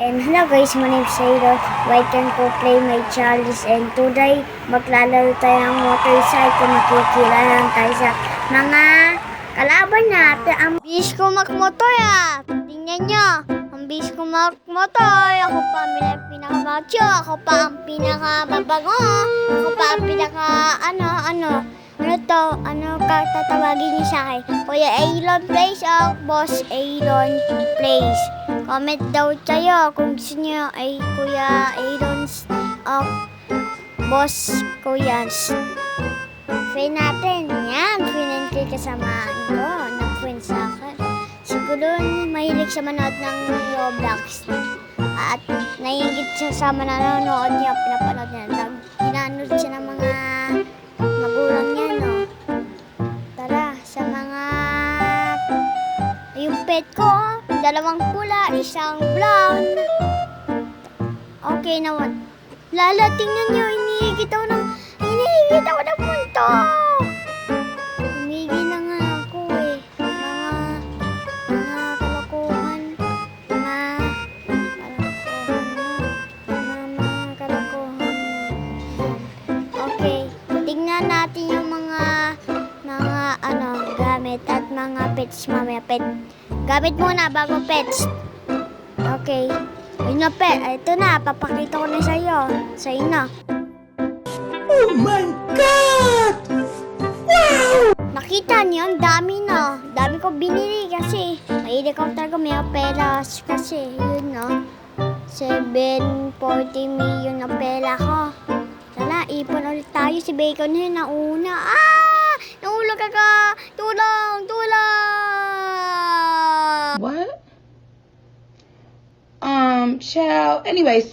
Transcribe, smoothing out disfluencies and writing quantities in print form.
And hello guys, my name is Aiden. Welcome to Play My Challenge, and today maglalaro tayo ng motorcycle. Makikilalang tayo sa mga kalaban natin. Ang bilis ko magmotor Tingnan nyo, ang bilis ko magmotor. Ako pa ang pinakamacho. Ako pa ang pinakamabango. Ako pa ang tatawagin niyo sa akin? Kuya Aaron Plays o Boss Aaron Plays? Comment daw tayo kung gusto niyo ay Kuya Aaron's o Boss Kuya's. Friend natin. Yan, friend natin kasamaan ko. Nag-friend sa akin. Siguro mahilig siya manood ng Roblox. At naiingit siya sa manonood niya. Pinapanood niya. Ginanood siya ng mga magulang niya, no? Tara, sa mga... Yung pet ko, dalawang pula, isang brown. Okay naman. Lala, tingnan nyo, hinihigit ako ng punto. Humigi na nga ako mga kalokohan. Mga kalokohan. Okay, tingnan natin yung mga gamit at mga pets mamaya. Gamit muna bago pets. Okay. Ayun na, pet. Ito na, papakita ko na sa'yo. Sa'yo na. Oh my God! Wow! Nakita niyo, ang dami na. Dami ko binili kasi. Mahilig ako talaga may pera kasi. Yun, no? 740 million na pera ko. Tala, ipon ulit tayo. Si Bacon yun, nauna. Nahulog ako! Tulong! Tulong! What? Child. Anyways.